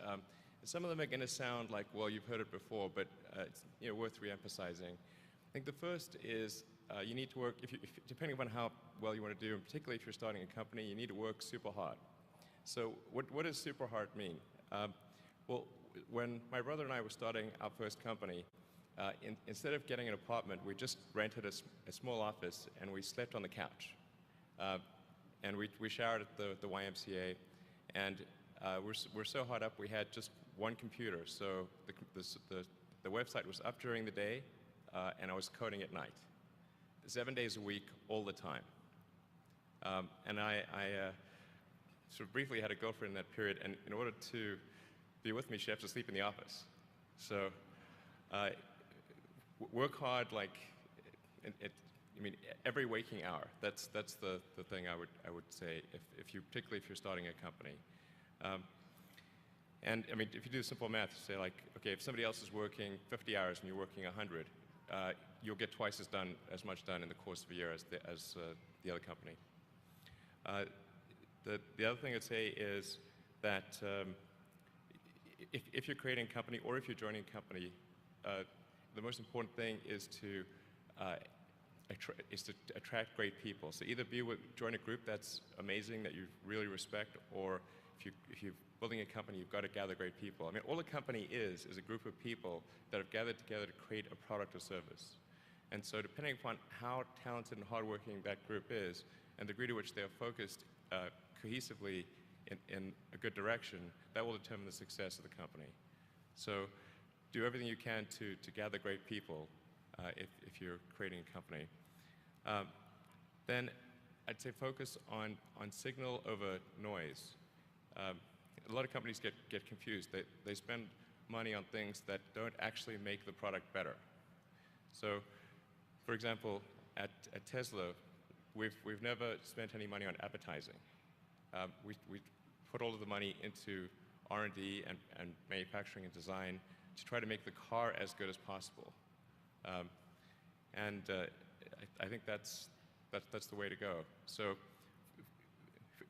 Um, some of them are going to sound like, well, you've heard it before, but it's worth re-emphasizing. I think the first is you need to work, depending upon how well you want to do, and particularly if you're starting a company, you need to work super hard. So what does super hard mean? Well, when my brother and I were starting our first company, instead of getting an apartment, we just rented a small office and we slept on the couch. And we showered at the YMCA, and we're so hard up we had just one computer. So the website was up during the day, and I was coding at night, 7 days a week, all the time. And I sort of briefly had a girlfriend in that period, and in order to be with me, she had to sleep in the office. So work hard, like I mean, every waking hour. That's the thing I would say, particularly if you're starting a company. And I mean, if you do simple math, say like, okay, if somebody else is working 50 hours and you're working 100, you'll get twice as much done in the course of a year as the other company. The other thing I'd say is that if you're creating a company or if you're joining a company, the most important thing is to attract great people. So either join a group that's amazing that you really respect, or if you're building a company, you've got to gather great people. I mean, all a company is a group of people that have gathered together to create a product or service. And so depending upon how talented and hardworking that group is, and the degree to which they are focused cohesively in a good direction, that will determine the success of the company. So do everything you can to gather great people if you're creating a company. Then I'd say focus on signal over noise. A lot of companies get confused. They spend money on things that don't actually make the product better. So, for example, at Tesla, we've never spent any money on advertising. We put all of the money into R&D and manufacturing and design to try to make the car as good as possible. I think that's the way to go. So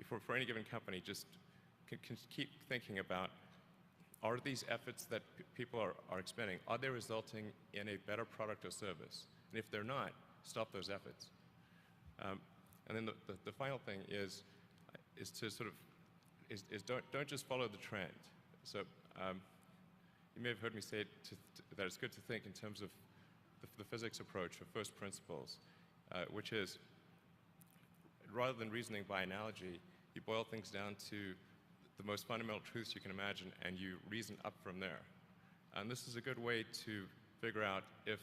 for any given company, just can keep thinking about, are these efforts that people are expending, are they resulting in a better product or service? And if they're not, stop those efforts. And then the final thing is to sort of don't just follow the trend. So you may have heard me say that it's good to think in terms of the physics approach, or first principles, which is, rather than reasoning by analogy, you boil things down to the most fundamental truths you can imagine, and you reason up from there. And this is a good way to figure out if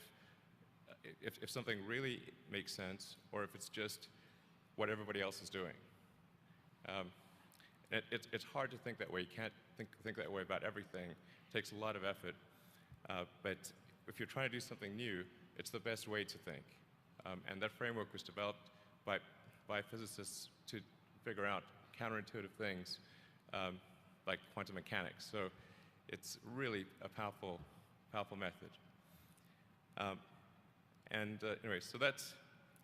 something really makes sense, or if it's just what everybody else is doing. It's hard to think that way. You can't think that way about everything. It takes a lot of effort. But if you're trying to do something new, it's the best way to think. And that framework was developed by physicists to figure out counterintuitive things like quantum mechanics. So it's really a powerful method. Anyway, so that's,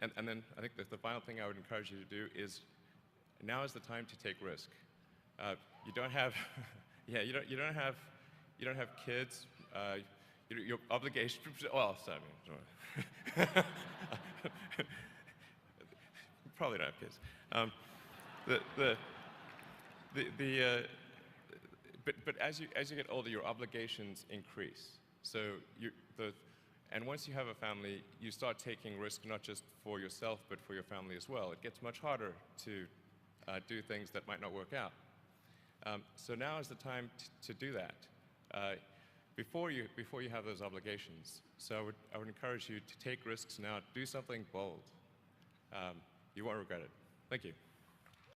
and then I think that the final thing I would encourage you to do is, now is the time to take risk. You don't have, you don't have kids. Your obligation. Well, sorry. Probably don't have kids. But as you get older, your obligations increase. So and once you have a family, you start taking risk not just for yourself, but for your family as well. It gets much harder to do things that might not work out. So now is the time to do that before you have those obligations. So I would encourage you to take risks now. Do something bold. You won't regret it. Thank you.